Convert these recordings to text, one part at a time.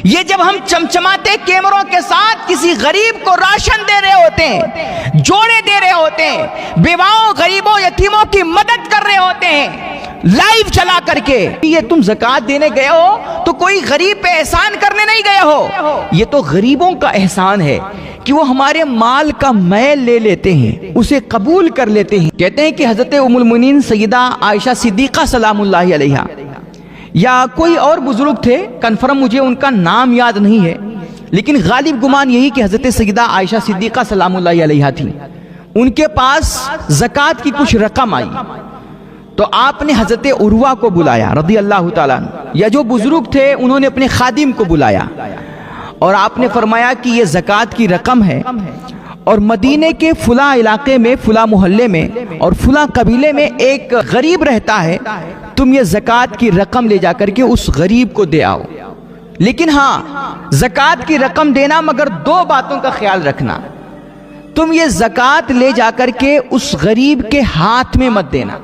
یہ جب ہم چمچماتے کیمروں کے ساتھ کسی غریب کو راشن دے رہے ہوتے ہیں، جوڑے دے رہے ہوتے ہیں، بیواؤں غریبوں یتیموں کی مدد کر رہے ہوتے ہیں لائیو چلا کر کے، یہ تم زکوٰۃ دینے گئے ہو تو کوئی غریب پہ احسان کرنے نہیں گئے ہو، یہ تو غریبوں کا احسان ہے کہ وہ ہمارے مال کا میل لے لیتے ہیں، اسے قبول کر لیتے ہیں۔ کہتے ہیں کہ حضرت ام المؤمنین سیدہ عائشہ صدیقہ سلام اللہ علیہا یا کوئی اور بزرگ تھے، کنفرم مجھے ان کا نام یاد نہیں ہے، لیکن غالب گمان یہی کہ حضرت سیدہ عائشہ صدیقہ سلام اللہ علیہا تھی، ان کے پاس زکوٰۃ کی کچھ رقم آئی تو آپ نے حضرت عروہ کو بلایا رضی اللہ تعالیٰ عنہ، یا جو بزرگ تھے انہوں نے اپنے خادم کو بلایا اور آپ نے فرمایا کہ یہ زکوٰۃ کی رقم ہے اور مدینے کے فلاں علاقے میں، فلاں محلے میں اور فلاں قبیلے میں ایک غریب رہتا ہے، تم یہ زکوٰۃ کی رقم لے جا کر کے اس غریب کو دے آؤ، لیکن ہاں زکوٰۃ کی رقم دینا مگر دو باتوں کا خیال رکھنا، تم یہ زکوٰۃ لے جا کر کے اس غریب کے ہاتھ میں مت دینا،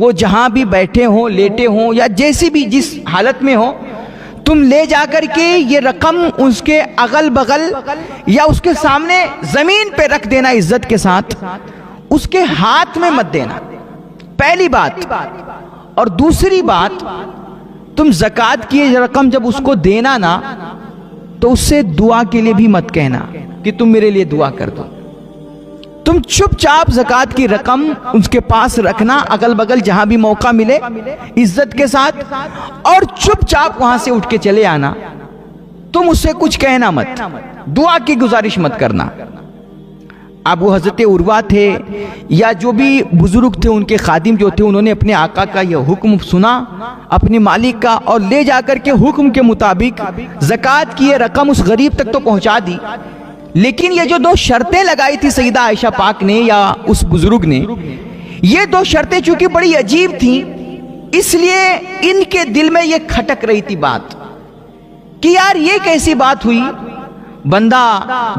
وہ جہاں بھی بیٹھے ہوں، لیٹے ہوں یا جیسی بھی جس حالت میں ہو، تم لے جا کر کے یہ رقم اس کے اغل بغل یا اس کے سامنے زمین پہ رکھ دینا عزت کے ساتھ، اس کے ہاتھ میں مت دینا، پہلی بات۔ اور دوسری بات، تم زکوٰۃ کی رقم جب اس کو دینا نا تو اس سے دعا کے لیے بھی مت کہنا کہ تم میرے لیے دعا کر دو، تم چپ چاپ زکوٰۃ کی رقم اس کے پاس رکھنا اگل بغل جہاں بھی موقع ملے عزت کے ساتھ، اور چپ چاپ وہاں سے اٹھ کے چلے آنا، تم اس سے کچھ کہنا مت، دعا کی گزارش مت کرنا۔ اب وہ حضرت عروہ تھے یا جو بھی بزرگ تھے، ان کے خادم جو تھے، انہوں نے اپنے آقا کا یہ حکم سنا، اپنے مالک کا، اور لے جا کر کے حکم کے مطابق زکوٰۃ کی یہ رقم اس غریب تک تو پہنچا دی، لیکن یہ جو دو شرطیں لگائی تھی سیدہ عائشہ پاک نے یا اس بزرگ نے، یہ دو شرطیں چونکہ بڑی عجیب تھیں، اس لیے ان کے دل میں یہ کھٹک رہی تھی بات کہ یار یہ کیسی بات ہوئی، بندہ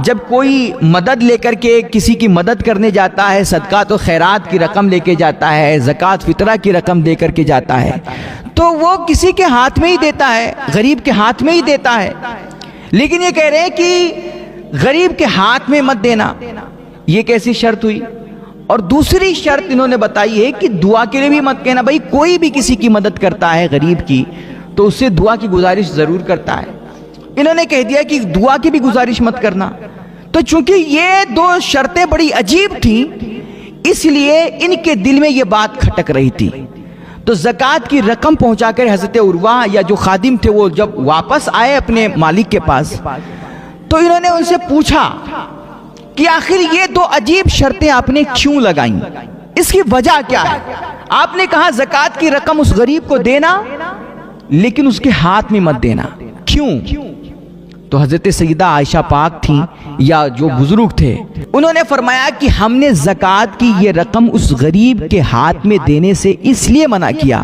جب کوئی مدد لے کر کے کسی کی مدد کرنے جاتا ہے، صدقات و خیرات کی رقم لے کے جاتا ہے، زکوٰۃ فطرہ کی رقم دے کر کے جاتا ہے، تو وہ کسی کے ہاتھ میں ہی دیتا ہے، غریب کے ہاتھ میں ہی دیتا ہے، لیکن یہ کہہ رہے ہیں کہ غریب کے ہاتھ میں مت دینا، یہ کیسی شرط ہوئی؟ اور دوسری شرط انہوں نے بتائی ہے کہ دعا کے لیے بھی مت کہنا، بھائی کوئی بھی کسی کی مدد کرتا ہے غریب کی تو اس سے دعا کی گزارش ضرور کرتا ہے، انہوں نے کہہ دیا کہ دعا کی بھی گزارش مت کرنا۔ تو چونکہ یہ دو شرطیں بڑی عجیب تھیں، اس لیے ان کے دل میں یہ بات کھٹک رہی تھی، تو زکوٰۃ کی رقم پہنچا کر حضرت عروہ یا جو خادم تھے وہ جب واپس آئے اپنے مالک کے پاس تو انہوں نے ان سے پوچھا کہ آخر یہ دو عجیب شرطیں آپ نے کیوں لگائیں، اس کی وجہ کیا ہے؟ آپ نے کہا زکوٰۃ کی رقم اس غریب کو دینا لیکن اس کے ہاتھ میں مت دینا، کیوں؟ تو حضرت سیدہ عائشہ پاک تھیں یا جو بزرگ تھے، انہوں نے فرمایا کہ ہم نے زکوٰۃ کی یہ رقم اس غریب کے ہاتھ میں دینے سے اس لیے منع کیا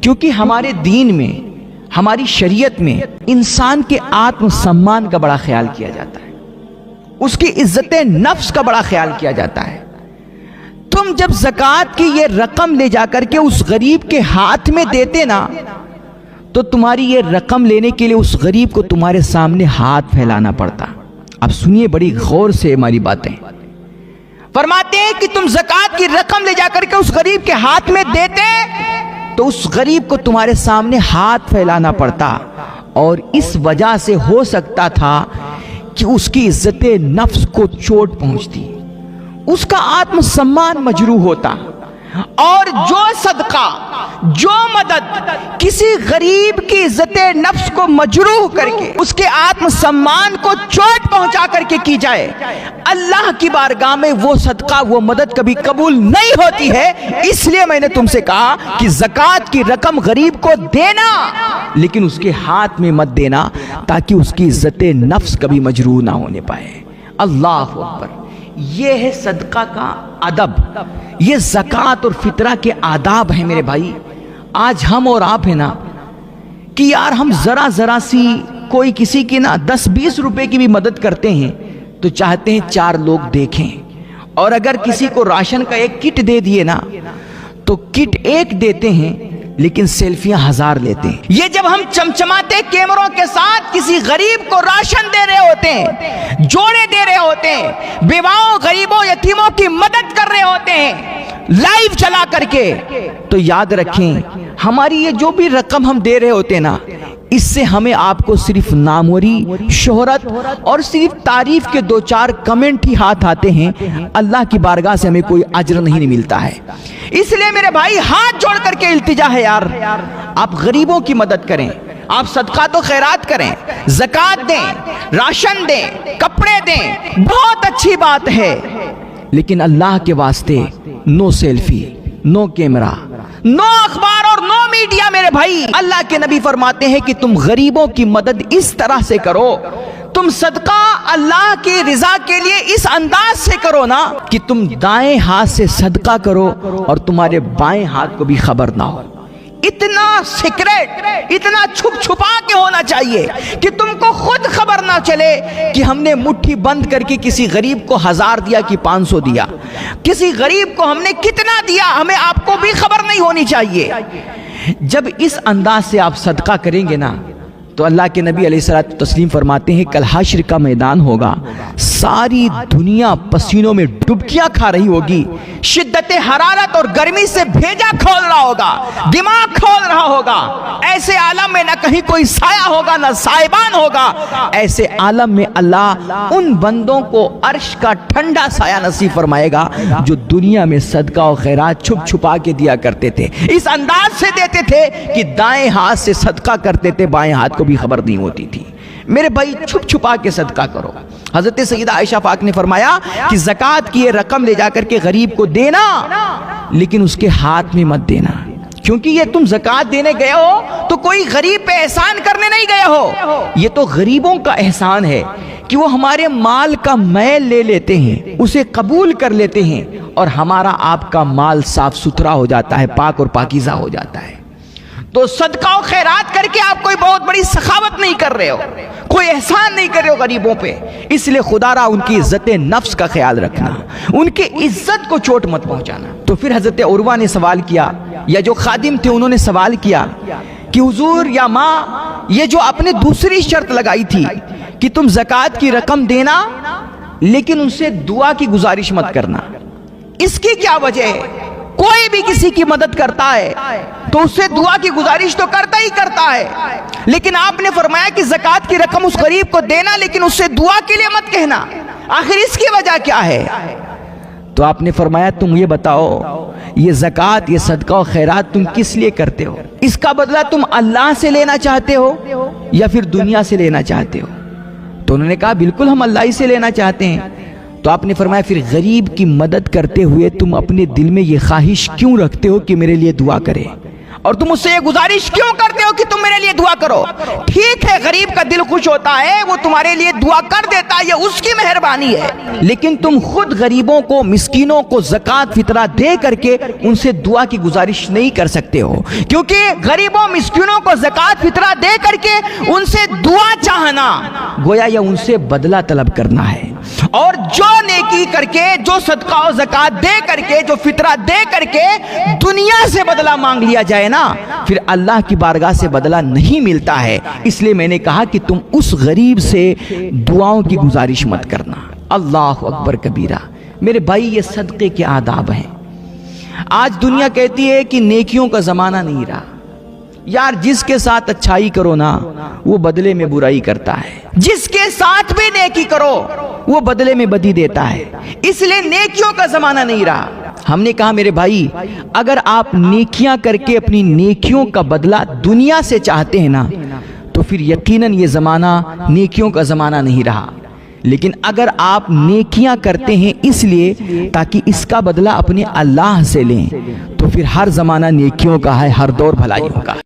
کیونکہ ہمارے دین میں، ہماری شریعت میں انسان کے آتم سمان کا بڑا خیال کیا جاتا ہے، اس کی عزت نفس کا بڑا خیال کیا جاتا ہے۔ تم جب زکوٰۃ کی یہ رقم لے جا کر کے اس غریب کے ہاتھ میں دیتے نا تو تمہاری یہ رقم لینے کے لیے اس غریب کو تمہارے سامنے ہاتھ پھیلانا پڑتا۔ اب سنیے بڑی غور سے ہماری باتیں، فرماتے ہیں کہ تم زکوٰۃ کی رقم لے جا کر کے اس غریب کے ہاتھ میں دیتے تو اس غریب کو تمہارے سامنے ہاتھ پھیلانا پڑتا، اور اس وجہ سے ہو سکتا تھا کہ اس کی عزت نفس کو چوٹ پہنچتی، اس کا آتم سمان مجروح ہوتا، اور جو صدقہ، جو مدد کسی غریب کی عزت نفس کو مجروح کر کے اس کے آتم سمان کو چوٹ پہنچا کر کے کی جائے، اللہ کی بارگاہ میں وہ صدقہ، وہ مدد کبھی قبول نہیں ہوتی ہے۔ اس لیے میں نے تم سے کہا کہ زکوٰۃ کی رقم غریب کو دینا لیکن اس کے ہاتھ میں مت دینا، تاکہ اس کی عزت نفس کبھی مجروح نہ ہونے پائے۔ اللہ اکبر! یہ ہے صدقہ کا ادب، یہ زکوٰۃ اور فطرہ کے آداب ہیں میرے بھائی۔ آج ہم اور آپ ہیں نا کہ یار ہم ذرا سی کوئی کسی کی نا 10-20 روپے کی بھی مدد کرتے ہیں تو چاہتے ہیں 4 لوگ دیکھیں، اور اگر کسی کو راشن کا ایک کٹ دے دیے نا تو کٹ ایک دیتے ہیں لیکن سیلفیاں ہزار لیتے ہیں۔ یہ جب ہم چمچماتے کیمروں کے ساتھ کسی غریب کو راشن دے رہے ہوتے ہیں، جوڑے دے رہے ہوتے ہیں، بیواؤں غریبوں یتیموں کی مدد کر رہے ہوتے ہیں لائیو چلا کر کے، تو یاد رکھیں ہماری یہ جو بھی رقم ہم دے رہے ہوتے ہیں نا، اس سے ہمیں آپ کو صرف ناموری، شہرت اور صرف تعریف کے دو چار کمنٹ ہی ہاتھ آتے ہیں، اللہ کی بارگاہ سے ہمیں کوئی اجر نہیں ملتا ہے۔ اس لیے میرے بھائی ہاتھ جوڑ کر کے التجا ہے یار، آپ غریبوں کی مدد کریں، آپ صدقات و خیرات کریں، زکوٰۃ دیں، راشن دیں، کپڑے دیں، بہت اچھی بات ہے، لیکن اللہ کے واسطے نو سیلفی، نو کیمرہ، نو اخبار اور نو میڈیا میرے بھائی۔ اللہ کے نبی فرماتے ہیں کہ تم غریبوں کی مدد اس طرح سے کرو، تم صدقہ اللہ کی رضا کے لیے اس انداز سے کرو نا کہ تم دائیں ہاتھ سے صدقہ کرو اور تمہارے بائیں ہاتھ کو بھی خبر نہ ہو۔ اتنا سیکریٹ، اتنا چھپ چھپا کے ہونا چاہیے کہ تم کو خود خبر نہ چلے کہ ہم نے مٹھی بند کر کے کسی غریب کو 1000 دیا کہ 500 دیا، کسی غریب کو ہم نے کتنا دیا ہمیں آپ کو بھی خبر نہیں ہونی چاہیے۔ جب اس انداز سے آپ صدقہ کریں گے نا تو اللہ کے نبی علیہ الصلوۃ والتسلیم فرماتے ہیں کل حشر کا میدان ہوگا، ساری دنیا پسینوں میں ڈبکیاں کھا رہی ہوگی، شدت حرارت اور گرمی سے بھیجا کھول رہا ہوگا، دماغ کھول رہا ہوگا، ایسے عالم میں نہ کہیں کوئی سایہ ہوگا نہ سائبان ہوگا، ایسے عالم میں اللہ ان بندوں کو عرش کا ٹھنڈا سایہ نصیب فرمائے گا جو دنیا میں صدقہ و خیرات چھپ چھپا کے دیا کرتے تھے، اس انداز سے دیتے تھے کہ دائیں ہاتھ سے صدقہ کرتے تھے، بائیں ہاتھ کو بھی خبر نہیں ہوتی تھی۔ میرے بھائی چھپ چھپا کے صدقہ کرو۔ حضرت سیدہ عائشہ پاک نے فرمایا کہ زکوٰۃ کی یہ رقم لے جا کر کے غریب کو دینا، لیکن اس کے ہاتھ میں مت دینا، کیونکہ یہ تم زکوٰۃ دینے گئے ہو تو کوئی غریب پہ احسان کرنے نہیں گئے ہو، یہ تو غریبوں کا احسان ہے کہ وہ ہمارے مال کا میل لے لیتے ہیں، اسے قبول کر لیتے ہیں اور ہمارا آپ کا مال صاف ستھرا ہو جاتا ہے، پاک اور پاکیزہ ہو جاتا ہے۔ تو صدقہ و خیرات کر کے آپ کوئی بہت بڑی سخاوت نہیں کر رہے ہو، کوئی احسان نہیں کر رہے ہو غریبوں پہ، اس لیے خدا را ان کی عزت نفس کا خیال رکھنا، ان کی عزت کو چوٹ مت پہنچانا۔ تو پھر حضرت عروہ نے سوال کیا، یا جو خادم تھے انہوں نے سوال کیا کہ حضور یا ماں، یہ جو آپ نے دوسری شرط لگائی تھی کہ تم زکوٰۃ کی رقم دینا لیکن ان سے دعا کی گزارش مت کرنا، اس کی کیا وجہ ہے؟ کوئی بھی کسی کی مدد کرتا ہے تو اس سے دعا کی گزارش تو کرتا ہی کرتا ہے، لیکن آپ نے فرمایا کہ زکوٰۃ کی رقم اس غریب کو دینا لیکن اس سے دعا کے لیے مت کہنا، آخر اس کی وجہ کیا ہے؟ تو آپ نے فرمایا تم یہ بتاؤ، یہ زکوٰۃ، یہ صدقہ و خیرات تم کس لیے کرتے ہو؟ اس کا بدلہ تم اللہ سے لینا چاہتے ہو یا پھر دنیا سے لینا چاہتے ہو؟ تو انہوں نے کہا بالکل ہم اللہ ہی سے لینا چاہتے ہیں۔ تو آپ نے فرمایا پھر غریب کی مدد کرتے ہوئے تم اپنے دل میں یہ خواہش کیوں رکھتے ہو کہ میرے لیے دعا کرے، اور تم اس سے یہ گزارش کیوں کرتے ہو کہ تم میرے لیے دعا کرو؟ ٹھیک ہے غریب کا دل خوش ہوتا ہے، وہ تمہارے لیے دعا کر دیتا ہے، یہ اس کی مہربانی ہے، لیکن تم خود غریبوں کو، مسکینوں کو زکوٰۃ فطرہ دے کر کے ان سے دعا کی گزارش نہیں کر سکتے ہو، کیونکہ غریبوں مسکینوں کو زکوٰۃ فطرہ دے کر کے ان سے دعا چاہنا گویا یا ان سے بدلہ طلب کرنا ہے، اور جو نیکی کر کے، جو صدقہ و زکوٰۃ دے کر کے، جو فطرہ دے کر کے دنیا سے بدلہ مانگ لیا جائے نا، پھر اللہ کی بارگاہ سے بدلہ نہیں ملتا ہے۔ اس لیے میں نے کہا کہ تم اس غریب سے دعاؤں کی گزارش مت کرنا۔ اللہ اکبر کبیرہ۔ میرے بھائی یہ صدقے کے آداب ہیں۔ آج دنیا کہتی ہے کہ نیکیوں کا زمانہ نہیں رہا، یار جس کے ساتھ اچھائی کرو نا وہ بدلے میں برائی کرتا ہے، جس کے ساتھ بھی نیکی کرو وہ بدلے میں بدی دیتا ہے، اس لیے نیکیوں کا زمانہ نہیں رہا۔ ہم نے کہا میرے بھائی اگر آپ نیکیاں کر کے اپنی نیکیوں کا بدلہ دنیا سے چاہتے ہیں نا تو پھر یقیناً یہ زمانہ نیکیوں کا زمانہ نہیں رہا، لیکن اگر آپ نیکیاں کرتے ہیں اس لیے تاکہ اس کا بدلہ اپنے اللہ سے لیں تو پھر ہر زمانہ نیکیوں کا ہے، ہر دور بھلائیوں کا۔